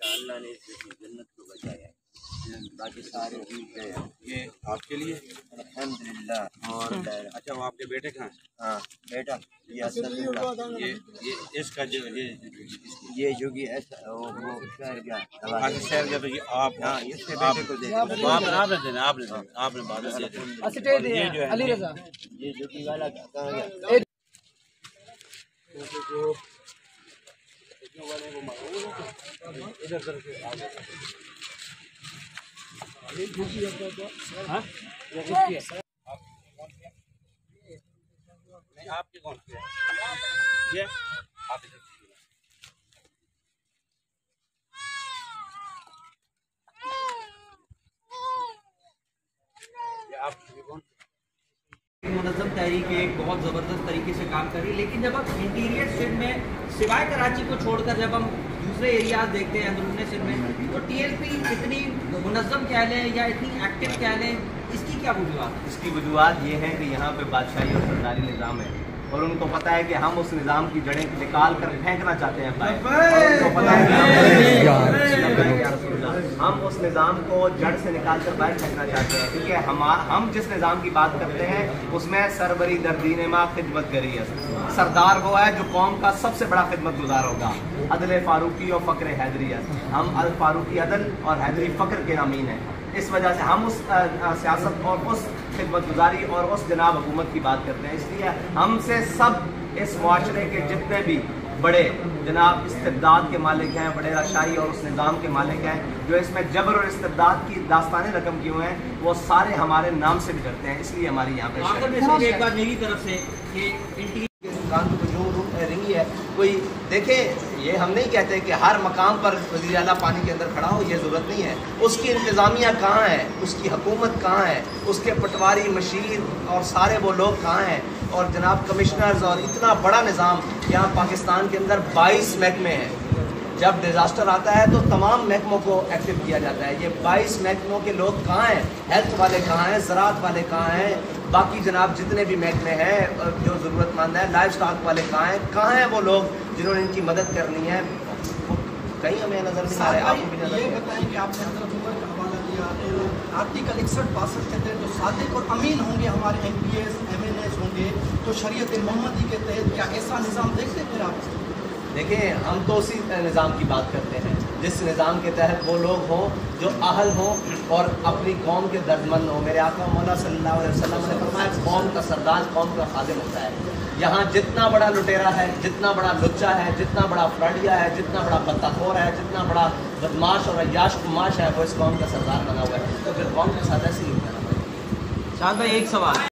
اللہ نے جنت کو بچایا ہے، باقی سارے یہ آپ کے لیے الحمدللہ۔ اور اچھا وہ آپ کے بیٹے کہاں ہیں؟ ہاں بیٹا یہ اس کا جو یہ جو کہ وہ شہر گیا شہر گیا تو یہ آپ ہاں اس کے بیٹے کو دے آپ نے دینا آپ نے بات یہ جو کہ والا کہاں گیا آپ کے کون سے یہ آپ منظم تحریک ایک بہت زبردست طریقے سے کام کر رہی ہے، لیکن جب ہم انٹیریئر سندھ میں سوائے کراچی کو چھوڑ کر جب ہم دوسرے ایریاز دیکھتے ہیں اندرون سندھ میں تو ٹی ایل پی اتنی منظم کہہ لیں یا اتنی ایکٹیو کہہ لیں، اس کی کیا وجوہات ہے؟ اس کی وجوہات یہ ہے کہ یہاں پہ بادشاہی اور سرداری نظام ہے، اور ان کو پتہ ہے کہ ہم اس نظام کی جڑیں نکال کر پھینکنا چاہتے ہیں باہر، ان کو پتہ ہے ہم اس نظام کو جڑ سے نکال کر باہر پھینکنا چاہتے ہیں، کیونکہ ہم جس نظام کی بات کرتے ہیں اس میں سربری در دین ما خدمت گری ہے، سردار وہ ہے جو قوم کا سب سے بڑا خدمت گزار ہوگا، عدل فاروقی اور فقر حیدری ہے، ہم الفاروقی عدل اور حیدری فقر کے امین ہیں، اس وجہ سے ہم اس سیاست اور اس خدمت گزاری اور اس جناب حکومت کی بات کرتے ہیں، اس لیے ہم سے سب اس معاشرے کے جتنے بھی بڑے جناب استبداد کے مالک ہیں، بڑے راشائی اور اس نظام کے مالک ہیں جو اس میں جبر اور استبداد کی داستانیں رقم کیے ہوئے ہیں، وہ سارے ہمارے نام سے گزرتے ہیں، اس لیے ہماری یہاں پہ آخر میں صرف ایک بات میری طرف سے کہ رنگی ہے کوئی دیکھیں، یہ ہم نہیں کہتے کہ ہر مقام پر وزیر اعلیٰ پانی کے اندر کھڑا ہو، یہ ضرورت نہیں ہے، اس کی انتظامیہ کہاں ہے، اس کی حکومت کہاں ہے، اس کے پٹواری مشیر اور سارے وہ لوگ کہاں ہیں، اور جناب کمشنرز اور اتنا بڑا نظام یہاں پاکستان کے اندر 22 محکمے ہیں، جب ڈیزاسٹر آتا ہے تو تمام محکموں کو ایکٹیو کیا جاتا ہے، یہ 22 محکموں کے لوگ کہاں ہیں، ہیلتھ والے کہاں ہیں، زراعت والے کہاں ہیں، باقی جناب جتنے بھی محکمے ہیں جو ضرورت مند ہیں، لائف سٹاک والے کہاں ہیں وہ لوگ جنہوں نے ان کی مدد کرنی ہے، کہیں ہمیں نظر نہیں آ رہے۔ آپ کو بھی نظر یہ بتائیں کہ آپ نے حضرت عمر کا حوالہ دیا تو آرٹیکل 61-62 کے تحت جو صادق اور امین ہوں گے ہمارے M P S M N S ہوں گے تو شریعت محمدی کے تحت کیا ایسا نظام دیکھتے پھر آپ؟ دیکھیں ہم تو اسی نظام کی بات کرتے ہیں جس نظام کے تحت وہ لوگ ہوں جو اہل ہوں اور اپنی قوم کے دردمند ہوں۔ میرے آقا مولا صلی اللہ علیہ وسلم نے فرمایا قوم کا سردار قوم کا خادم ہوتا ہے، یہاں جتنا بڑا لٹیرا ہے، جتنا بڑا لچا ہے، جتنا بڑا فراڈیا ہے، جتنا بڑا بدتخور ہے، جتنا بڑا بدماش اور عیاش کماش ہے، وہ اس قوم کا سردار بنا ہوا ہے، تو پھر قوم کے ساتھ ایسے ہی ہوتا ہے۔ شاہد بھائی ایک سوال